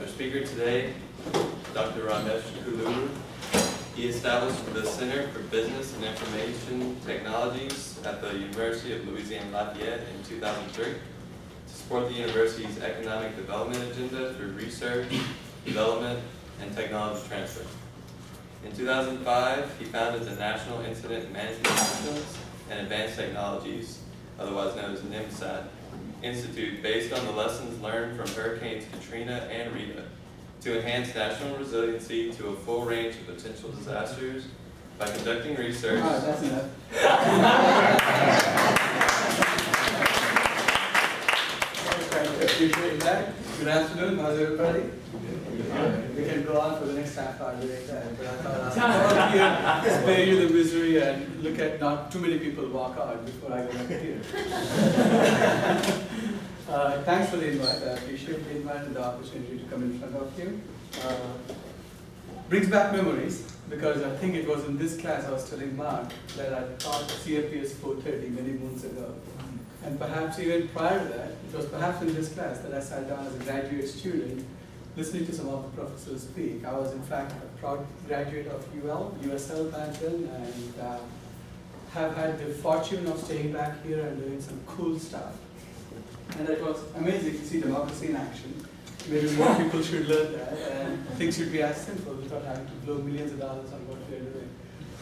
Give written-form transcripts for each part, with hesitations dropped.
Our speaker today, Dr. Kolluru. He established the Center for Business and Information Technologies at the University of Louisiana Lafayette in 2003 to support the university's economic development agenda through research, development, and technology transfer. In 2005, he founded the National Incident Management Systems and Advanced Technologies, otherwise known as NIMSAT, Institute based on the lessons learned from Hurricanes Katrina and Rita to enhance national resiliency to a full range of potential disasters by conducting research. Oh, that's enough. I appreciate that. Good afternoon, how's everybody? We can go on for the next half hour doing that, but I thought I'll here, spare you the misery and look at not too many people walk out before I go back here. Thanks for the invite. I appreciate the invite and the opportunity to come in front of you. Brings back memories, because I think it was in this class I was telling Mark that I taught CFPS 430 many moons ago. And perhaps even prior to that, it was perhaps in this class that I sat down as a graduate student listening to some of the professors speak. I was in fact a proud graduate of USL back then, and have had the fortune of staying back here and doing some cool stuff. And it was amazing to see democracy in action. Maybe more people should learn that, and things should be as simple without having to blow millions of dollars on what we're doing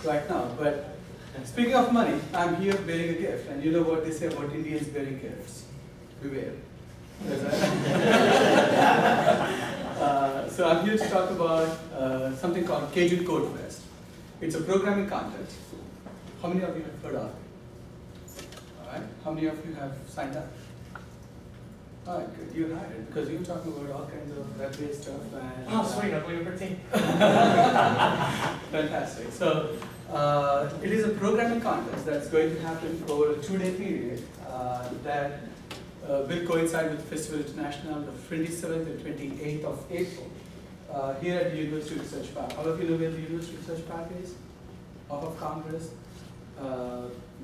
right now. But speaking of money, I'm here bearing a gift, and you know what they say about Indians bearing gifts. Beware. So I'm here to talk about something called Cajun Code Fest. It's a programming contest. How many of you have heard of it? All right. How many of you have signed up? All right, good. You're hired because you're talking about all kinds of web-based stuff. And, oh, sweet! I believe your team. Fantastic. So it is a programming contest that's going to happen over a 2-day period that will coincide with Festival International, the 27th and 28th of April, here at the University Research Park. All of you know where the University Research Park is? Off of Congress,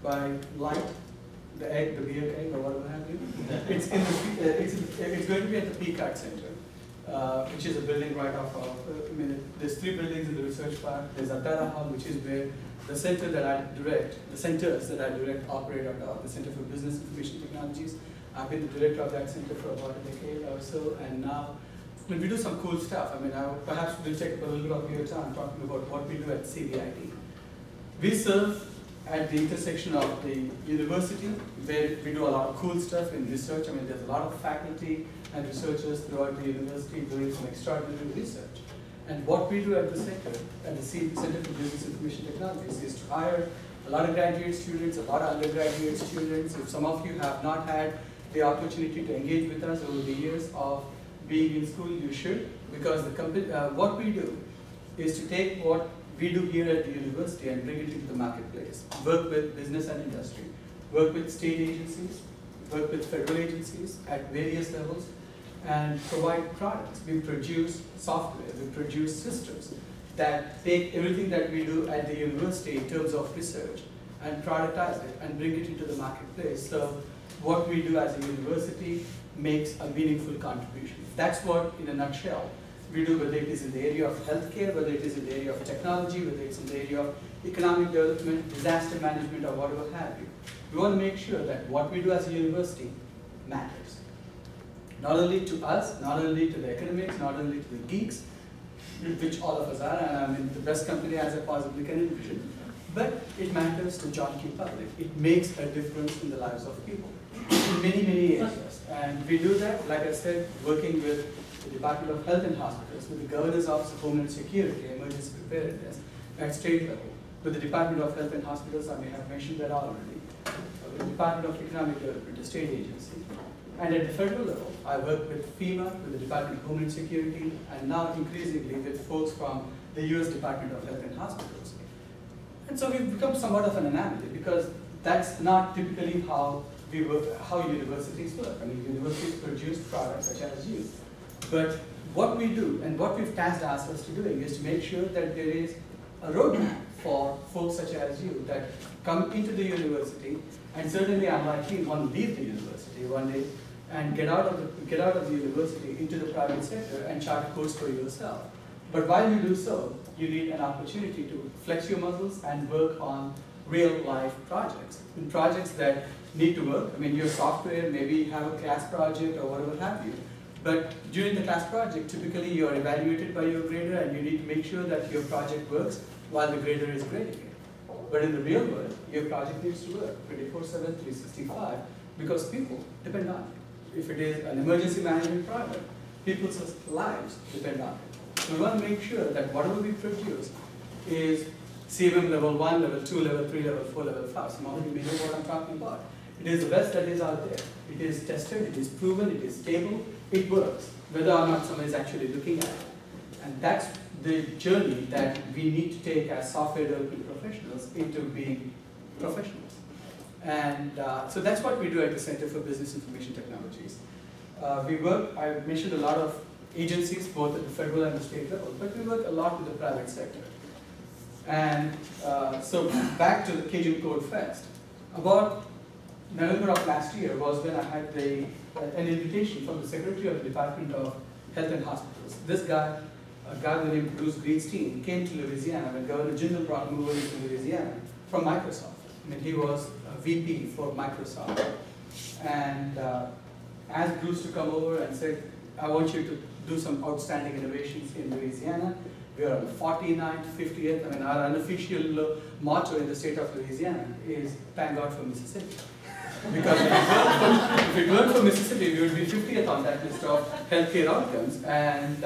by Light, the egg, the beer egg, or whatever have you. It's going to be at the Peacock Center, which is a building right off of, there's 3 buildings in the research park. There's Atara Hall, which is where the center that I direct, the centers that I direct operate out of, the Center for Business Information Technologies. I've been the director of that center for about a decade or so, and now when we do some cool stuff, perhaps we'll take up a little bit of your time talking about what we do at CBIT. We serve at the intersection of the university, where we do a lot of cool stuff in research. There's a lot of faculty and researchers throughout the university doing some extraordinary research. And what we do at the center, at the Center for Business Information Technologies, is to hire a lot of graduate students, a lot of undergraduate students. If some of you have not had the opportunity to engage with us over the years of being in school, you should, because the company, what we do is to take what we do here at the university and bring it into the marketplace. Work with business and industry, work with state agencies, work with federal agencies at various levels, and provide products. We produce software, we produce systems that take everything that we do at the university in terms of research and productize it and bring it into the marketplace. So what we do as a university makes a meaningful contribution. That's what, in a nutshell, we do, whether it is in the area of healthcare, whether it is in the area of technology, whether it's in the area of economic development, disaster management, or whatever have you. We want to make sure that what we do as a university matters. Not only to us, not only to the academics, not only to the geeks, which all of us are, and I'm in the best company as I possibly can envision, but it matters to John Q. Public. It makes a difference in the lives of people in many, many areas. And we do that, like I said, working with the Department of Health and Hospitals, with the Governor's Office of Homeland Security, Emergency Preparedness, at state level, with the Department of Health and Hospitals, I may have mentioned that already, with the Department of Economic Development, the state agency. And at the federal level, I work with FEMA, with the Department of Homeland Security, and now increasingly with folks from the US Department of Health and Hospitals. And so we've become somewhat of an anomaly, because that's not typically how we work, how universities work. Universities produce products such as you. But what we do, and what we've tasked ourselves to doing, is to make sure that there is a roadmap for folks such as you that come into the university, and certainly unlikely want to leave the university one day and get out of the university into the private sector and chart a course for yourself. But while you do so, you need an opportunity to flex your muscles and work on real-life projects, and projects that need to work. I mean, your software, maybe you have a class project or whatever have you. But during the class project, typically you are evaluated by your grader and you need to make sure that your project works while the grader is grading it. But in the real world, your project needs to work 24/7, 365, because people depend on it. If it is an emergency management project, people's lives depend on it. So we want to make sure that whatever we produce is CMM level 1, level 2, level 3, level 4, level 5. Some of you may know what I'm talking about. It is the best that is out there. It is tested, it is proven, it is stable, it works, whether or not someone is actually looking at it. And that's the journey that we need to take as software development professionals into being professionals. And so that's what we do at the Center for Business Information Technologies. I mentioned a lot of agencies, both at the federal and the state level, but we work a lot with the private sector. And so back to the Cajun Code Fest. About November of last year was when I had an invitation from the Secretary of the Department of Health and Hospitals. This guy, a guy named Bruce Greenstein, came to Louisiana when Governor Jindal brought him over to Louisiana from Microsoft. I mean, he was a VP for Microsoft. And asked Bruce to come over and said, I want you to do some outstanding innovations in Louisiana. We are on the 49th, 50th. I mean, our unofficial motto in the state of Louisiana is thank God for Mississippi. Because if it weren't for Mississippi, we would be 50th on that list of healthcare outcomes. And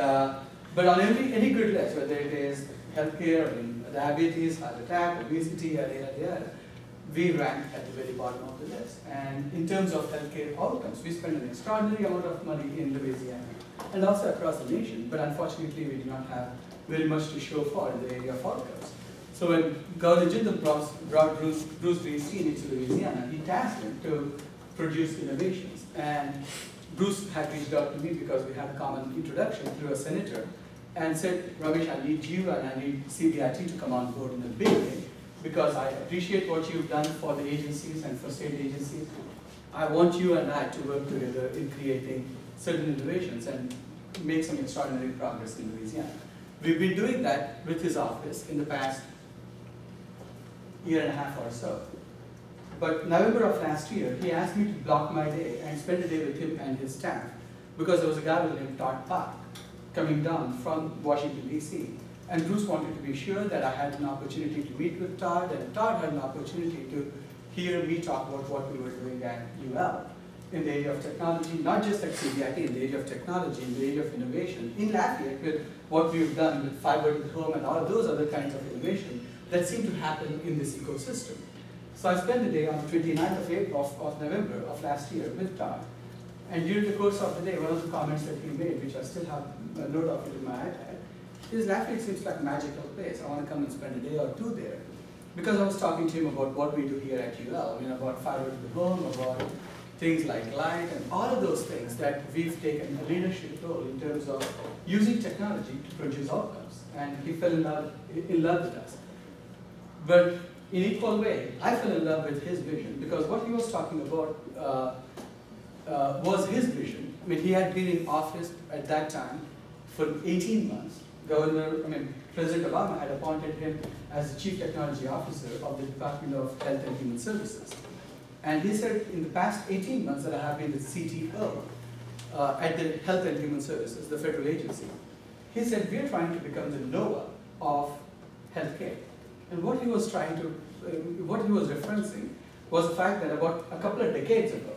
but on any good list, whether it is healthcare, I mean, diabetes, heart attack, obesity, yada, yada, yada, we rank at the very bottom of the list. And in terms of healthcare outcomes, we spend an extraordinary amount of money in Louisiana and also across the nation. But unfortunately, we do not have very much to show for in the area of outcomes. So when Governor Jindal brought Bruce Greenstein into Louisiana, he tasked him to produce innovations. And Bruce had reached out to me because we had a common introduction through a senator and said, Ramesh, I need you and I need CBIT to come on board in a big way because I appreciate what you've done for the agencies and for state agencies. I want you and I to work together in creating certain innovations and make some extraordinary progress in Louisiana. We've been doing that with his office in the past year and a half or so. But November of last year, he asked me to block my day and spend a day with him and his staff because there was a guy named Todd Park coming down from Washington, D.C. And Bruce wanted to be sure that I had an opportunity to meet with Todd, and Todd had an opportunity to hear me talk about what we were doing at UL in the area of technology, not just at CBIT, in the area of technology, in the area of innovation, in Lafayette with what we've done with fiber to the home and all of those other kinds of innovation that seem to happen in this ecosystem. So I spent the day on the 29th of November of last year with Todd. And during the course of the day, one of the comments that he made, which I still have a note of it in my iPad, is Lafayette seems like a magical place. I want to come and spend a day or two there. Because I was talking to him about what we do here at UL, about fiber to the home, about things like light, and all of those things that we've taken a leadership role in terms of using technology to produce outcomes. And he fell in love with us. But in equal way, I fell in love with his vision because what he was talking about was his vision. I mean, he had been in office at that time for 18 months. President Obama had appointed him as the Chief Technology Officer of the Department of Health and Human Services. And he said, in the past 18 months that I have been the CTO at the Health and Human Services, the federal agency, he said, we are trying to become the NOAA of healthcare. And what he was referencing was the fact that about a couple of decades ago,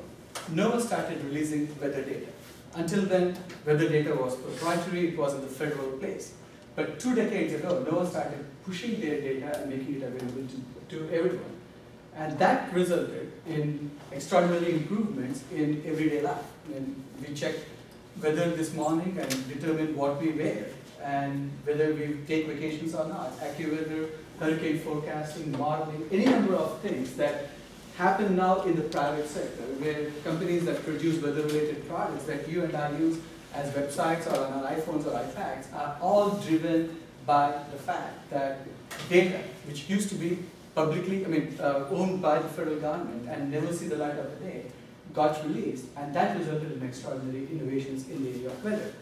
NOAA started releasing weather data. Until then, weather data was proprietary, it was in the federal place. But 2 decades ago, NOAA started pushing their data and making it available to everyone. And that resulted in extraordinary improvements in everyday life. We checked weather this morning and determined what we wear, and whether we take vacations or not, AccuWeather, hurricane forecasting, modeling, any number of things that happen now in the private sector, where companies that produce weather-related products that you and I use as websites or on our iPhones or iPads are all driven by the fact that data, which used to be publicly, owned by the federal government and never see the light of the day, got released, and that resulted in extraordinary innovations in the area of weather.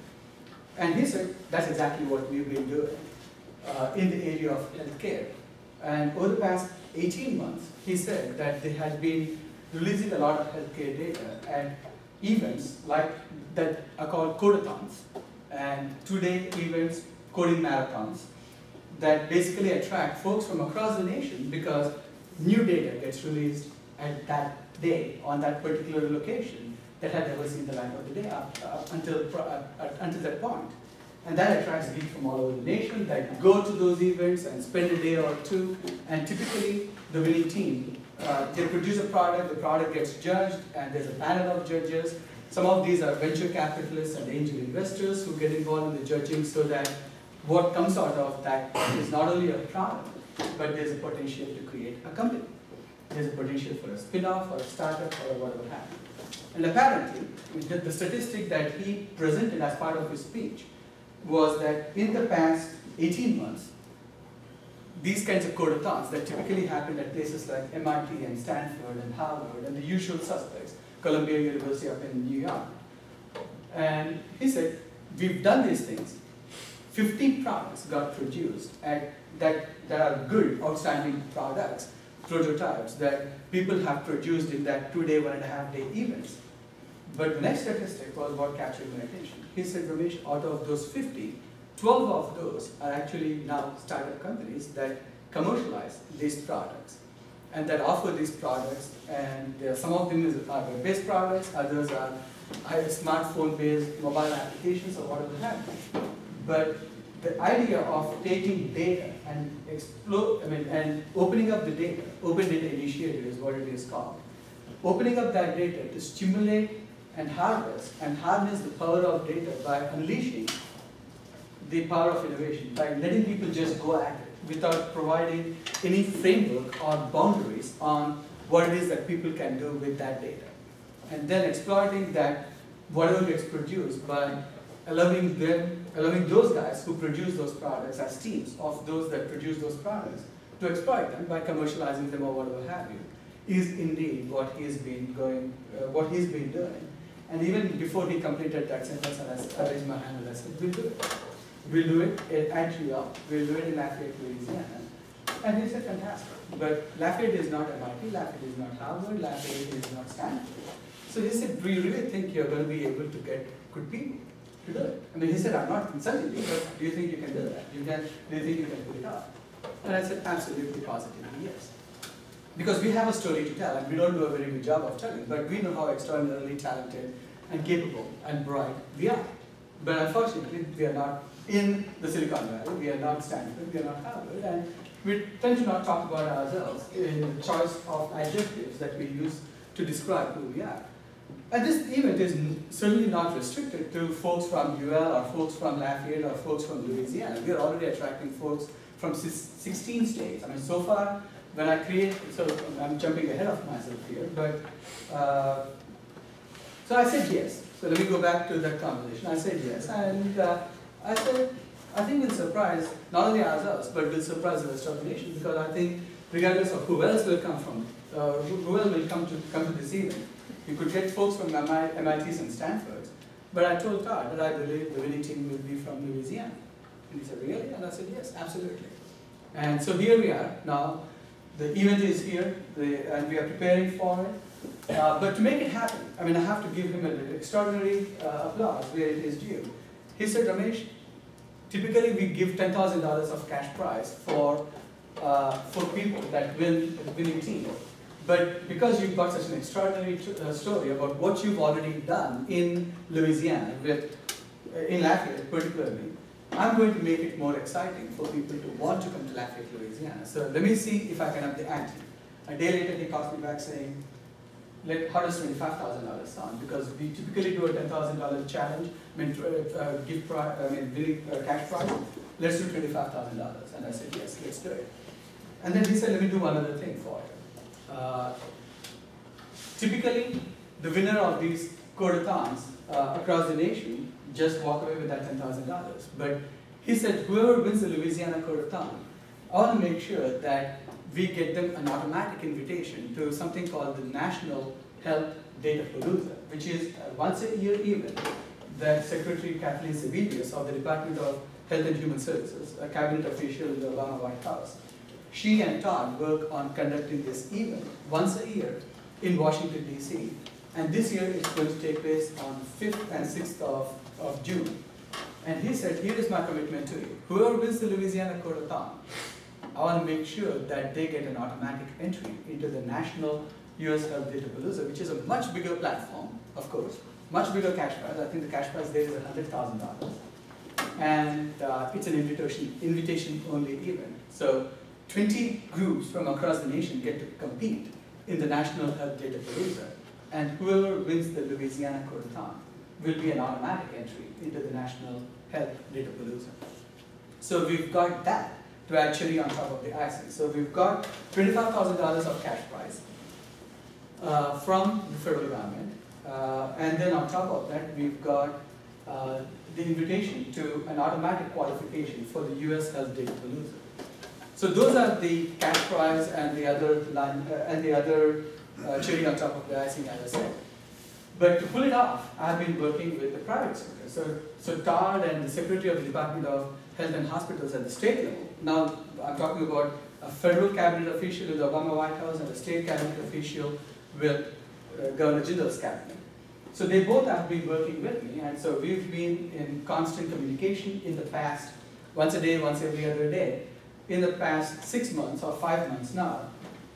And he said that's exactly what we've been doing in the area of healthcare. And over the past 18 months, he said that they had been releasing a lot of healthcare data at events like that are called codathons, and two-day events, coding marathons, that basically attract folks from across the nation because new data gets released at that day on that particular location that had never seen the light of the day until that point. And that attracts geeks from all over the nation that go to those events and spend a day or two, and typically the winning team, they produce a product, the product gets judged, and there's a panel of judges. Some of these are venture capitalists and angel investors who get involved in the judging, so that what comes out of that is not only a product, but there's a potential to create a company. There's a potential for a spin-off or a startup or whatever have you. And apparently, the statistic that he presented as part of his speech was that in the past 18 months, these kinds of codathons that typically happen at places like MIT and Stanford and Harvard and the usual suspects, Columbia University up in New York. And he said, we've done these things. 50 products got produced that are good, outstanding products, prototypes that people have produced in that 2-day, 1.5-day events. But the next statistic was what captured my attention. He said, Ramesh, out of those 50, 12 of those are actually now startup companies that commercialize these products and that offer these products. And some of them are web-based products, others are smartphone-based mobile applications or whatever have you. But the idea of taking data and and opening up the data, open data initiative is what it is called. Opening up that data to stimulate and harness the power of data by unleashing the power of innovation, by letting people just go at it without providing any framework or boundaries on what it is that people can do with that data. And then exploiting that, whatever gets produced, by allowing those guys who produce those products as teams of those that produce those products to exploit them by commercializing them or whatever have you, is indeed what he's been doing. And even before he completed that sentence, I raised my hand and I said, we'll do it. We'll do it at GL, we'll do it in Lafayette, Louisiana. And he said, fantastic. But Lafayette is not MIT, Lafayette is not Harvard, Lafayette is not Stanford. So he said, do you really think you're going to be able to get good people to do it? I mean, he said, I'm not insulting you, but do you think you can do that? Do you think you can pull it off? And I said, absolutely, positively, yes. Because we have a story to tell, and we don't do a very good job of telling, but we know how extraordinarily talented and capable and bright we are. But unfortunately, we are not in the Silicon Valley, we are not Stanford, we are not Harvard, and we tend to not talk about ourselves in the choice of adjectives that we use to describe who we are. And this event is certainly not restricted to folks from UL or folks from Lafayette or folks from Louisiana. We are already attracting folks from 16 states. I mean, so far, when I create, so I'm jumping ahead of myself here, but so I said yes. So let me go back to that conversation. I said yes, and I said, I think we'll surprise not only ourselves, but we'll surprise the rest of the nation, because I think regardless of who else will come from, who else will come to this event, you could get folks from MITs and Stanfords, but I told Todd that I believe the winning team will be from Louisiana. And he said, really? And I said, yes, absolutely. And so here we are now. The event is here, and we are preparing for it. But to make it happen, I mean, I have to give him an extraordinary applause where it is due. He said, Ramesh, typically we give $10,000 of cash prize for people that win the winning team. But because you've got such an extraordinary story about what you've already done in Louisiana, in Lafayette particularly, I'm going to make it more exciting for people to want to come to Lafayette, Louisiana. So let me see if I can up the ante. A day later, he calls me back saying, how does $25,000 sound? Because we typically do a $10,000 challenge, winning cash prize. Let's do $25,000. And I said, yes, let's do it. And then he said, let me do one other thing for you. Typically, the winner of these codathons across the nation just walk away with that $10,000. But he said, whoever wins the Louisiana codathon, I want to make sure that we get them an automatic invitation to something called the National Health Data Palooza, which is a once-a-year event that Secretary Kathleen Sebelius of the Department of Health and Human Services, a cabinet official in the Obama White House, she and Todd work on conducting this event once a year in Washington, D.C. And this year it's going to take place on 5th and 6th of June. And he said, here is my commitment to you. Whoever wins the Louisiana Codeathon, I want to make sure that they get an automatic entry into the National U.S. Health Data Palooza, which is a much bigger platform, of course, much bigger cash prize. I think the cash prize there is $100,000. And it's an invitation-only event. So 20 groups from across the nation get to compete in the National Health Data Palooza. And whoever wins the Louisiana Codeathon will be an automatic entry into the National Health Data Palooza. So we've got that to add cherry on top of the icing. So we've got $25,000 of cash prize from the federal government. And then on top of that, we've got the invitation to an automatic qualification for the U.S. Health Data Palooza. So those are the cash prize and the other cherry on top of the icing, as I said. But to pull it off, I've been working with the private sector. So Todd and the Secretary of the Department of Health and Hospitals at the state level. Now I'm talking about a federal cabinet official in the Obama White House and a state cabinet official with Governor Jindal's cabinet. So they both have been working with me, and so we've been in constant communication in the past, once a day, once every other day, in the past 6 months or 5 months now,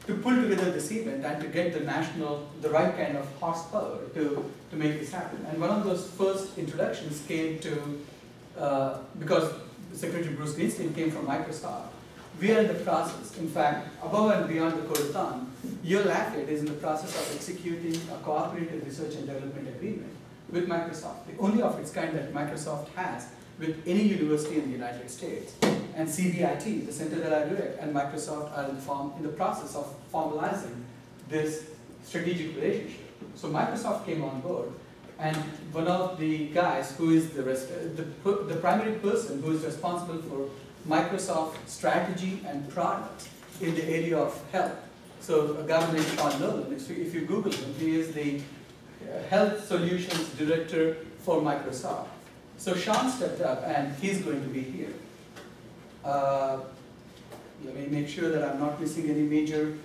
to pull together this event and to get the right kind of horsepower to make this happen. And one of those first introductions came to, because Secretary Bruce Greenstein came from Microsoft. We are in the process, in fact, above and beyond the Codeathon, Yale Lafayette is in the process of executing a cooperative research and development agreement with Microsoft, the only of its kind that Microsoft has with any university in the United States. And CBIT, the center that I direct, and Microsoft are in the process of formalizing this strategic relationship. So Microsoft came on board, and one of the guys who is the primary person who is responsible for Microsoft strategy and product in the area of health. So a guy named Sean Nolan, if you Google him, he is the Health Solutions Director for Microsoft. So Sean stepped up, and he's going to be here. Let me make sure that I'm not missing any major.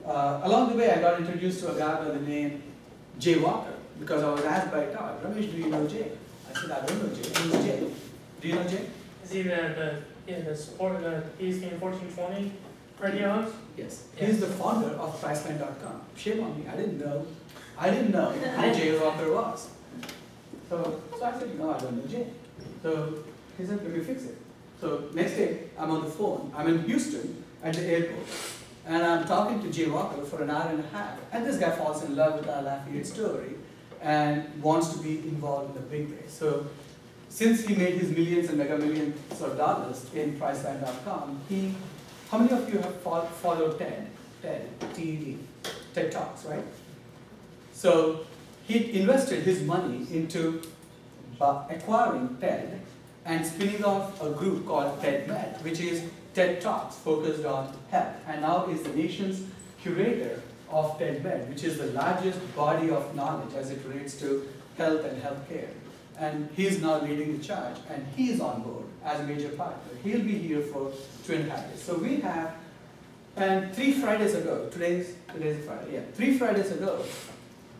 Along the way, I got introduced to a guy by the name Jay Walker, because I was asked by Todd, Ramesh, do you know Jay? I said, I don't know Jay. Who's Jay? Do you know Jay? Is he the support he's in 1420 radio host? Yes. He's the founder of Priceline.com. Shame on me, I didn't know who Jay Walker was. So I said, no, I don't know Jay. So he said, let me fix it. So next day, I'm on the phone. I'm in Houston at the airport, and I'm talking to Jay Walker for an hour and a half. And this guy falls in love with our Lafayette story and wants to be involved in a big way. So since he made his millions and mega millions of dollars in Priceline.com, how many of you have followed TED, T-E-D, TED Talks, right? So he invested his money into acquiring TED and spinning off a group called TED-Med, which is TED Talks focused on health, and now is the nation's curator of TED-Med, which is the largest body of knowledge as it relates to health and healthcare. And he's now leading the charge, and he's on board as a major partner. He'll be here for 2.5 days. So we have, and 3 Fridays ago, today's a Friday, yeah, 3 Fridays ago,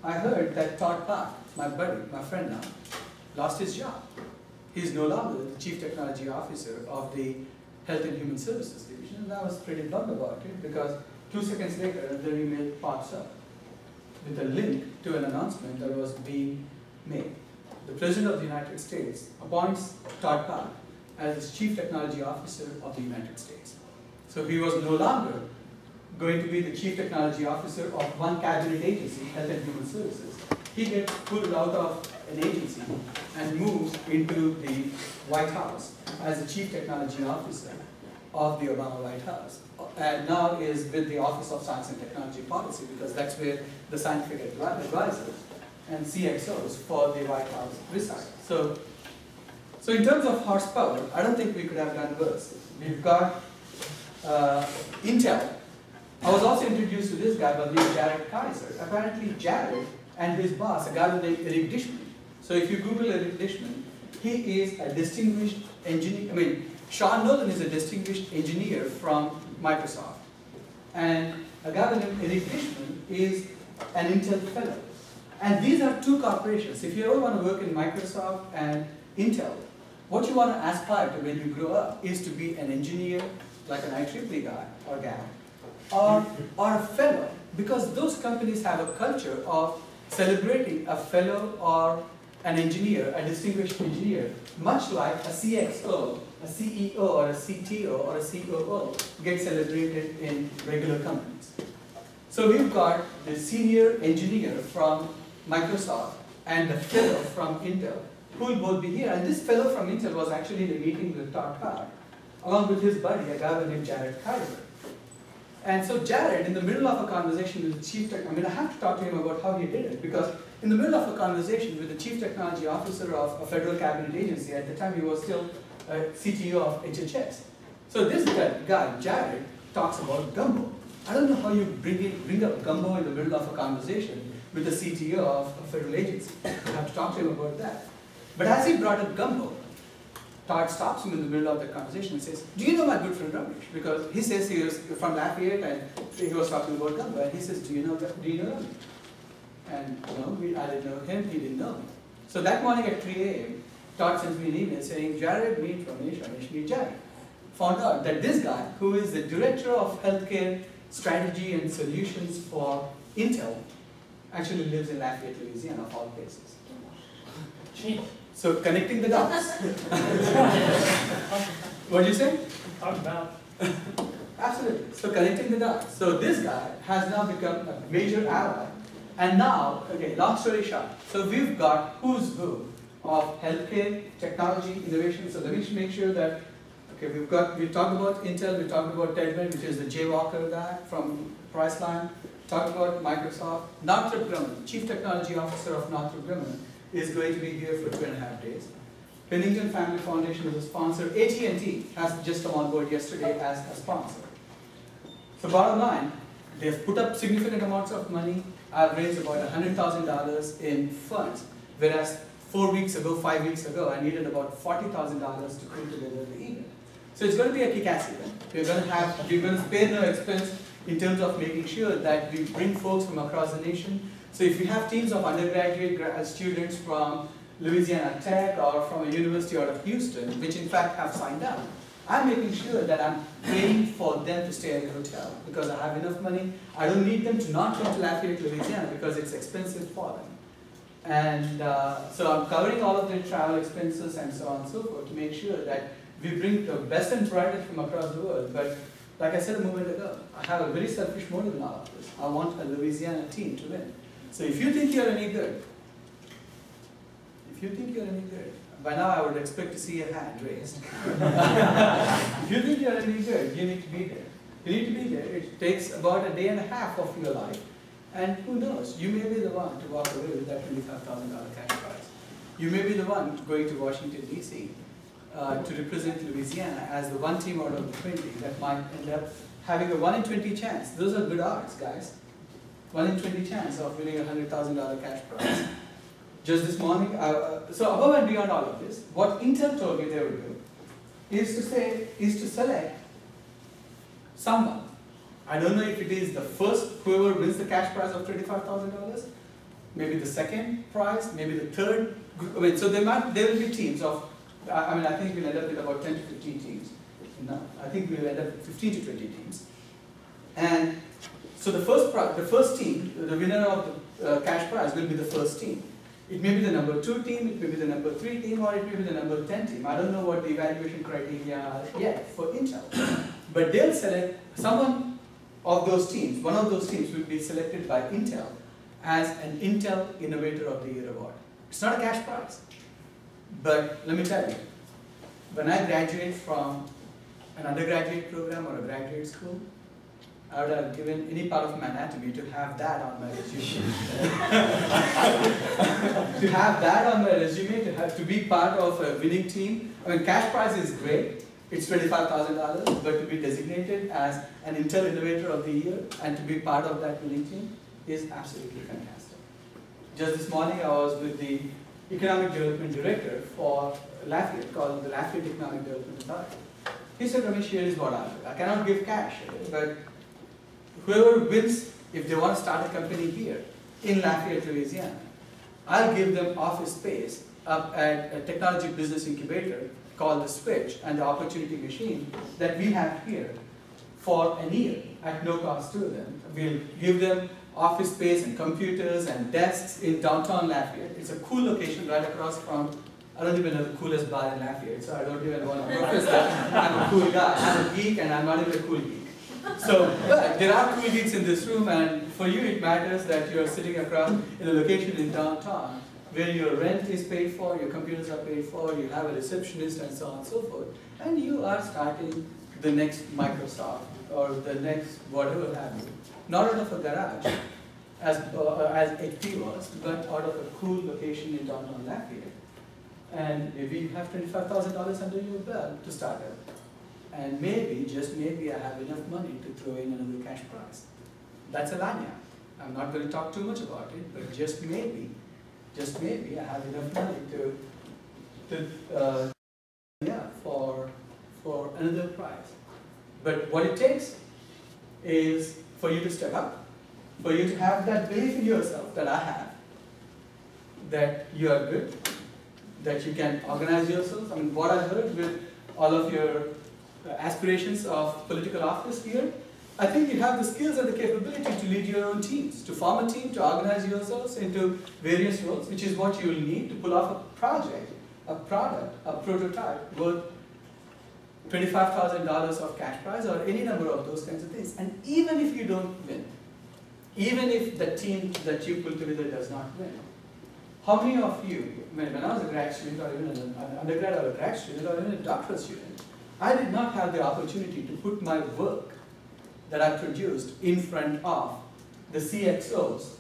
I heard that Todd Park, my buddy, my friend now, lost his job. He's no longer the Chief Technology Officer of the Health and Human Services Division, and I was pretty bummed about it because 2 seconds later, another email pops up with a link to an announcement that was being made. The President of the United States appoints Todd Park as his Chief Technology Officer of the United States. So he was no longer going to be the Chief Technology Officer of one cabinet agency, Health and Human Services. He gets pulled out of an agency and moves into the White House as the Chief Technology Officer of the Obama White House. And now is with the Office of Science and Technology Policy, because that's where the scientific advisors and CXOs for the White House reside. So in terms of horsepower, I don't think we could have done worse. We've got Intel I was also introduced to this guy by the name Jared Kaiser. Apparently Jared and his boss, a guy named Eric Dishman. So if you Google Eric Dishman, he is a distinguished engineer. I mean, Sean Nolan is a distinguished engineer from Microsoft. And a guy named Eric Dishman is an Intel fellow. And these are two corporations. If you ever want to work in Microsoft and Intel, what you want to aspire to when you grow up is to be an engineer, like an IEEE guy or gal, or a fellow, because those companies have a culture of celebrating a fellow or an engineer, a distinguished engineer, much like a CXO, a CEO or a CTO or a COO gets celebrated in regular companies. So we've got the senior engineer from Microsoft and the fellow from Intel, who will both be here. And this fellow from Intel was actually in a meeting with Todd Card, along with his buddy, a guy named Jared Kaiser. And so Jared, in the middle of a conversation with the chief tech, I mean, I have to talk to him about how he did it, because in the middle of a conversation with the chief technology officer of a federal cabinet agency, at the time he was still CTO of HHS. So this guy, Jared, talks about gumbo. I don't know how you bring up gumbo in the middle of a conversation with the CTO of a federal agency. I have to talk to him about that. But as he brought up gumbo, Todd stops him in the middle of the conversation and says, "Do you know my good friend Ramesh?" Because he says he was from Lafayette and he was talking about gumbo. And he says, do you know Ramesh? And no, I didn't know him, he didn't know me. So that morning at 3 a.m., Todd sends me an email saying, "Jared, meet Ramesh, Ramesh, meet Jared." Found out that this guy, who is the director of healthcare strategy and solutions for Intel, actually lives in Lafayette, Louisiana, of all places. Gee, So connecting the dots. What did you say? talk about. Absolutely. So connecting the dots. So this guy has now become a major ally. And now, okay, long story short, so we've got who's who of healthcare, technology, innovation. So let me make sure that, okay, we talked about Intel, we talked about Tedman, which is the Jay Walker guy from Priceline, talked about Microsoft. Northrop Grumman, Chief Technology Officer of Northrop Grumman, is going to be here for 2.5 days. Pennington Family Foundation is a sponsor. AT&T has just come on board yesterday as a sponsor. So bottom line, they've put up significant amounts of money. I've raised about $100,000 in funds, whereas 4 weeks ago, 5 weeks ago, I needed about $40,000 to put together the event. So it's going to be a kick-ass event. We're going to spare no expense in terms of making sure that we bring folks from across the nation. So if you have teams of undergraduate students from Louisiana Tech or from a university out of Houston, which in fact have signed up, I'm making sure that I'm paying for them to stay at a hotel because I have enough money. I don't need them to not come to Lafayette, Louisiana because it's expensive for them. And so I'm covering all of their travel expenses and so on and so forth to make sure that we bring the best and brightest from across the world. But like I said a moment ago, I have a very selfish motive in all of this. I want a Louisiana team to win. So if you think you're any good, by now I would expect to see a hand raised. If you think you're any good, you need to be there. You need to be there. It takes about a day and a half of your life. And who knows, you may be the one to walk away with that $25,000 cash prize. You may be the one going to Washington, D.C. To represent Louisiana as the one team out of the 20 that might end up having a 1 in 20 chance. Those are good odds, guys. 1 in 20 chance of winning a $100,000 cash prize. Just this morning, so above and beyond all of this, what Intel told me they would do is to select someone. I don't know if it is the first, whoever wins the cash prize of $25,000, maybe the second prize, maybe the third. Wait, so there will be teams of, I think we'll end up with about 10 to 15 teams. No, I think we'll end up with 15 to 20 teams. And so the first team, the winner of the cash prize will be the first team. It may be the number 2 team, it may be the number 3 team, or it may be the number 10 team. I don't know what the evaluation criteria are yet for Intel. But they'll select someone of those teams, one of those teams will be selected by Intel as an Intel Innovator of the Year award. It's not a cash prize. But let me tell you, when I graduate from an undergraduate program or a graduate school, I would have given any part of my anatomy to have that on my resume. To have that on my resume, to be part of a winning team. I mean, cash prize is great, It's $25,000, but to be designated as an Intel Innovator of the Year and to be part of that winning team is absolutely fantastic. Just this morning, I was with the Economic Development Director for Lafayette, called the Lafayette Economic Development Authority. He said, Ramesh, here is what I'll do. I cannot give cash, but whoever wins, if they want to start a company here in Lafayette, Louisiana, I'll give them office space up at a technology business incubator called the Switch and the Opportunity Machine that we have here for a year at no cost to them. We'll give them office space and computers and desks in downtown Lafayette. It's a cool location right across from, I don't even know the coolest bar in Lafayette, so I don't even want to profess that I'm a cool guy. I'm a geek and I'm not even a cool geek. So, but there are cool geeks in this room, and for you it matters that you're sitting across in a location in downtown where your rent is paid for, your computers are paid for, you have a receptionist and so on and so forth, and you are starting the next Microsoft or the next whatever have you. Not out of a garage, as HP was, but out of a cool location in downtown Lafayette. And maybe you have $25,000 under your belt to start it. And maybe, just maybe, I have enough money to throw in another cash prize. That's a lanyard. I'm not going to talk too much about it, but just maybe, I have enough money for another prize. But what it takes is for you to step up, for you to have that belief in yourself that I have, that you are good, that you can organize yourself. I mean, what I heard with all of your aspirations of political office here, I think you have the skills and the capability to lead your own teams, to form a team, to organize yourselves into various roles, which is what you will need to pull off a project, a product, a prototype worth $25,000 of cash prize or any number of those kinds of things. And even if you don't win, even if the team that you put together does not win, how many of you, when I was a grad student or even an undergrad or a grad student or even a doctoral student, I did not have the opportunity to put my work that I produced in front of the CXOs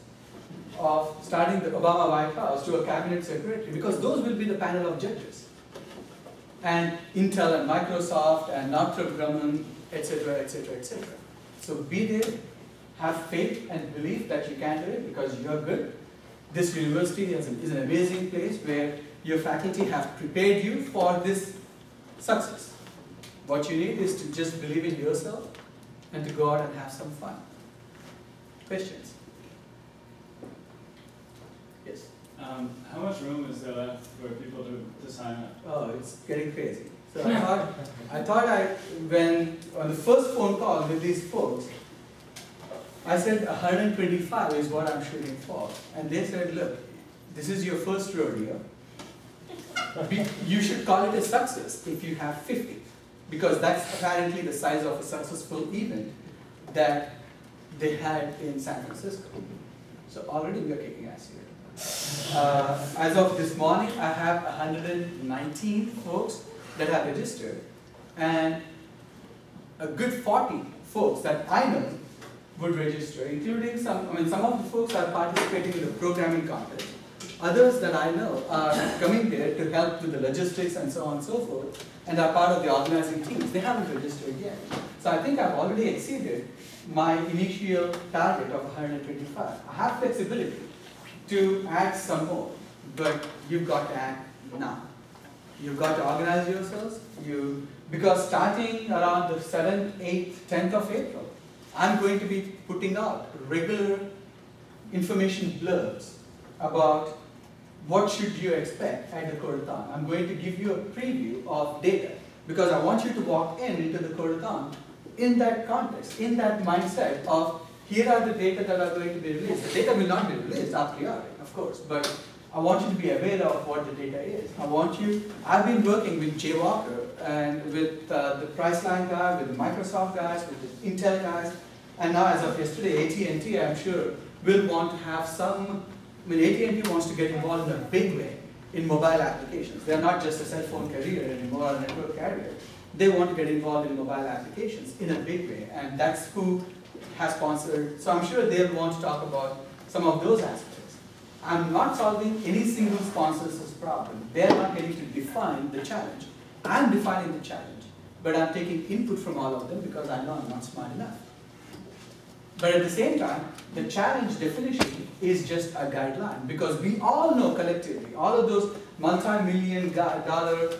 of starting the Obama White House to a cabinet secretary, because those will be the panel of judges. And Intel and Microsoft and Northrop Grumman, etc., etc., etc. So be there, have faith and belief that you can do it because you are good. This university is an amazing place where your faculty have prepared you for this success. What you need is to just believe in yourself and to go out and have some fun. Questions? Yes? How much room is there left for people to sign up? Oh, it's getting crazy. So I thought when on the first phone call with these folks, I said 125 is what I'm shooting for. And they said, look, this is your first rodeo. You should call it a success if you have 50. Because that's apparently the size of a successful event that they had in San Francisco. So already we are kicking ass here. As of this morning, I have 119 folks that have registered, and a good 40 folks that I know would register, including some of the folks are participating in the programming contest. Others that I know are coming there to help with the logistics and so on and so forth, and are part of the organizing teams. They haven't registered yet. So I think I've already exceeded my initial target of 125. I have flexibility to add some more, but you've got to act now. You've got to organize yourselves, because starting around the 7th, 8th, 10th of April, I'm going to be putting out regular information blurbs about what should you expect at the Codeathon. I'm going to give you a preview of data, because I want you to walk into the Codeathon in that context, in that mindset of here are the data that are going to be released. The data will not be released a priori, of course, but I want you to be aware of what the data is. I've been working with Jay Walker and with the Priceline guy, with the Microsoft guys, with the Intel guys, and now as of yesterday, AT&T, I'm sure, will want to have some, AT&T wants to get involved in a big way in mobile applications. They're not just a cell phone carrier anymore, or a network carrier. They want to get involved in mobile applications in a big way, and that's who has sponsored. So I'm sure they'll want to talk about some of those aspects. I'm not solving any single sponsor's problem. They're not getting to define the challenge. I'm defining the challenge. but I'm taking input from all of them because I know I'm not smart enough. But at the same time, the challenge definition is just a guideline, because we all know collectively, all of those multi-million dollar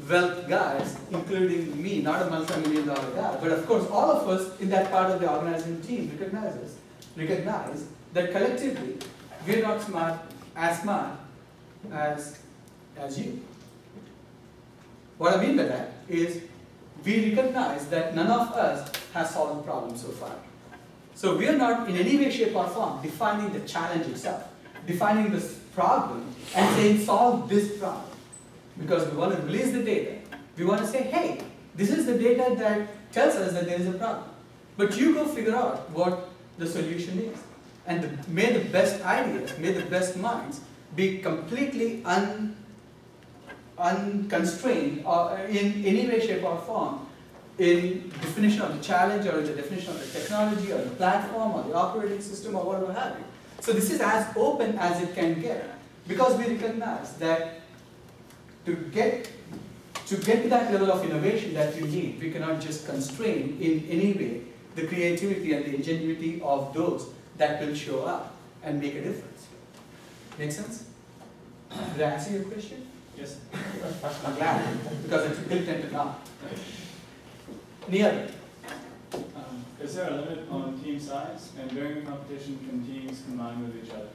wealth guys, including me, not a multi-million dollar guy, but of course all of us in that part of the organizing team recognize that collectively we're not smart as you. What I mean by that is we recognize that none of us has solved the problem so far. So we are not in any way, shape or form defining the challenge itself, defining this problem and saying solve this problem. Because we want to release the data. We want to say, hey, this is the data that tells us that there is a problem. But you go figure out what the solution is. And may the best ideas, may the best minds be completely unconstrained or in any way, shape or form in definition of the challenge or in the definition of the technology or the platform or the operating system or whatever have you. So this is as open as it can get, because we recognize that to get to that level of innovation that you need, we cannot just constrain in any way the creativity and the ingenuity of those that will show up and make a difference. Make sense? Did I answer your question? Yes. I'm glad, because it's built into now. Neil. Is there a limit on team size? And during the competition, can teams combine with each other?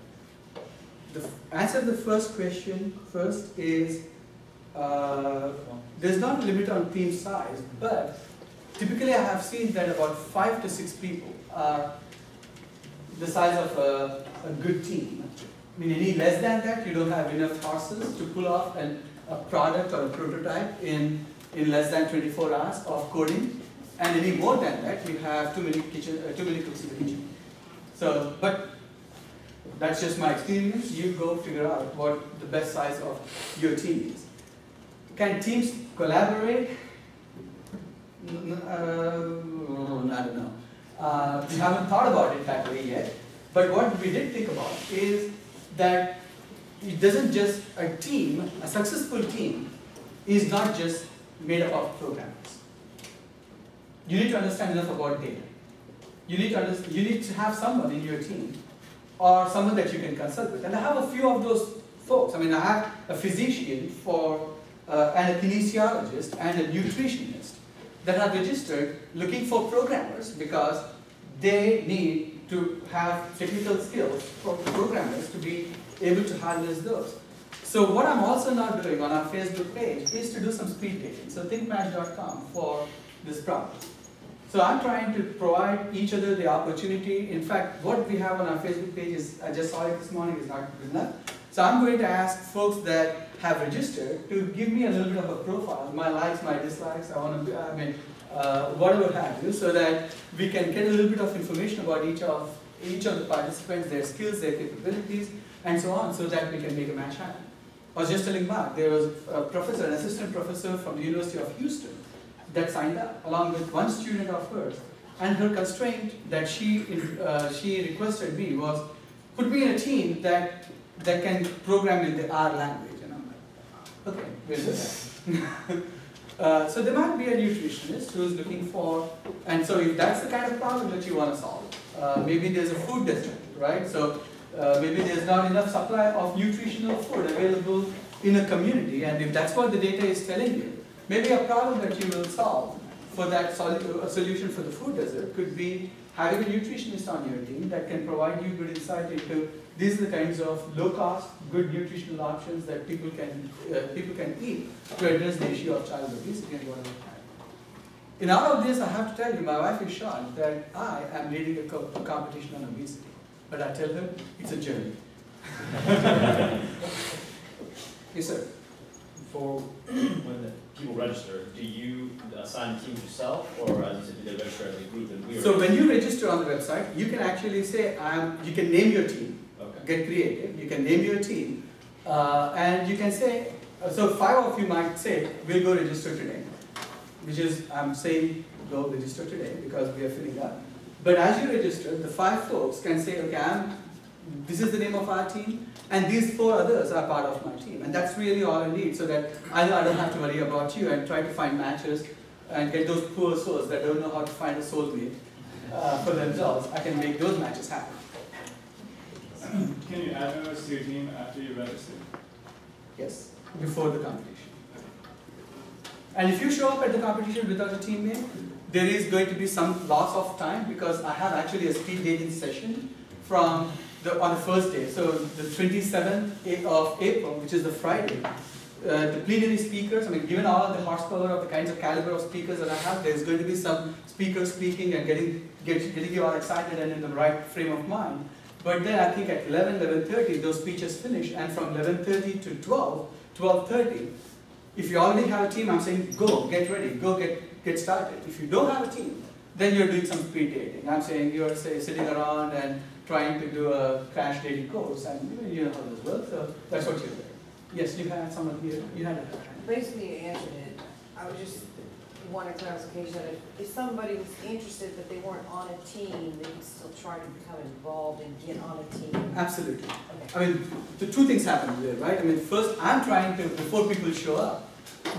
The answer to the first question first is there's not a limit on team size, but typically I have seen that about 5 to 6 people are the size of a good team. I mean, any less than that, you don't have enough horses to pull off a product or a prototype in less than 24 hours of coding. And any more than that, you have too many cooks in the kitchen. So, but that's just my experience. You go figure out what the best size of your team is. Can teams collaborate? I don't know. We haven't thought about it that way yet. But what we did think about is that it doesn't just, a team, a successful team is not just made up of programmers. You need to understand enough about data. You need to have someone in your team or someone that you can consult with. And I have a few of those folks. I mean, I have a physician and a kinesiologist and a nutritionist that are registered looking for programmers because they need to have technical skills for programmers to be able to harness those. So what I'm also now doing on our Facebook page is to do some speed dating. So thinkmatch.com for this problem. So I'm trying to provide each other the opportunity. In fact, what we have on our Facebook page is, I just saw it this morning, is not good enough. So I'm going to ask folks that have registered to give me a little bit of a profile, my likes, my dislikes, whatever have you, so that we can get a little bit of information about each of the participants, their skills, their capabilities, and so on, so that we can make a match happen. I was just telling Mark, there was a professor, an assistant professor from the University of Houston that signed up, along with one student of hers. And her constraint that she requested me was, put me in a team that can program in the R language. And I'm like, okay, we'll do that. So there might be a nutritionist who's looking for, and so if that's the kind of problem that you want to solve, maybe there's a food desert, right? So maybe there's not enough supply of nutritional food available in a community, and if that's what the data is telling you, maybe a problem that you will solve for that solution for the food desert could be having a nutritionist on your team that can provide you good insight into these are the kinds of low-cost, good nutritional options that people can eat to address the issue of child obesity and whatever. In all of this, I have to tell you, my wife is shocked that I am leading a competition on obesity. But I tell her, it's a journey. Yes, sir. For when the people register, do you assign teams yourself, or as you said, do they register as a group? And so when you register on the website, you can actually say, you can name your team, okay. Get creative, you can name your team, and you can say, so 5 of you might say, we'll go register today, which is, I'm saying, go register today because we are filling up. But as you register, the 5 folks can say, okay, this is the name of our team, and these 4 others are part of my team. And that's really all I need, so that I don't have to worry about you and try to find matches and get those poor souls that don't know how to find a soulmate for themselves, I can make those matches happen. Can you add members to your team after you register? Yes, before the competition. And if you show up at the competition without a teammate, there is going to be some loss of time because I have actually a speed dating session on the first day. So the 27th of April, which is the Friday, the plenary speakers, I mean, given all of the horsepower of the kinds of caliber of speakers that I have, there's going to be some speakers speaking and getting you all excited and in the right frame of mind. But then I think at 11:30, those speeches finish, and from 11:30 to 12:30, if you already have a team, I'm saying go, get ready, go get started. If you don't have a team, then you're doing some speed dating. I'm saying you're sitting around and trying to do a crash dating course, and you know how this works, so that's what you're doing. Yes, you had someone here, you had a hand. Basically, you answered it. I was just wanting clarification that if somebody was interested but they weren't on a team, they could still try to become involved and get on a team. Absolutely. Okay. I mean, the two things happen here, right? I mean, first, I'm trying to, before people show up,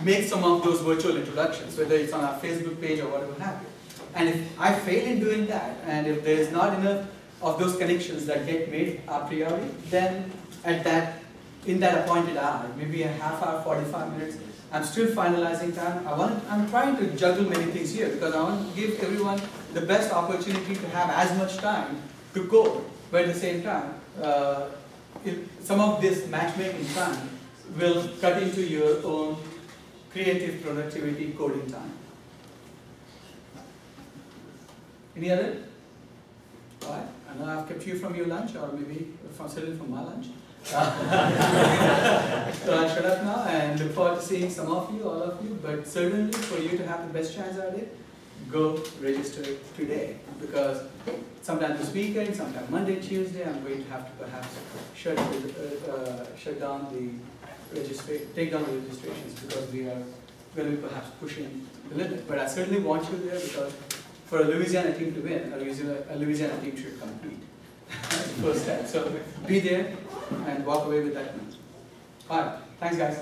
make some of those virtual introductions, whether it's on our Facebook page or whatever have you. And if I fail in doing that, and if there is not enough of those connections that get made a priori, then in that appointed hour, maybe a half hour, 45 minutes, I'm still finalizing time. I'm trying to juggle many things here because I want to give everyone the best opportunity to have as much time to code, but at the same time, some of this matchmaking time will cut into your own creative productivity coding time. Any other? All right. I know I've kept you from your lunch, or maybe certainly from my lunch. So I'll shut up now and look forward to seeing some of you, all of you, but certainly for you to have the best chance at it, go register today, because sometime this weekend, sometime Monday, Tuesday, I'm going to have to perhaps take down the registrations because we are going to be perhaps pushing the limit. But I certainly want you there because for a Louisiana team to win, a Louisiana team should compete. That's the first step. So be there and walk away with that. All right. Thanks, guys.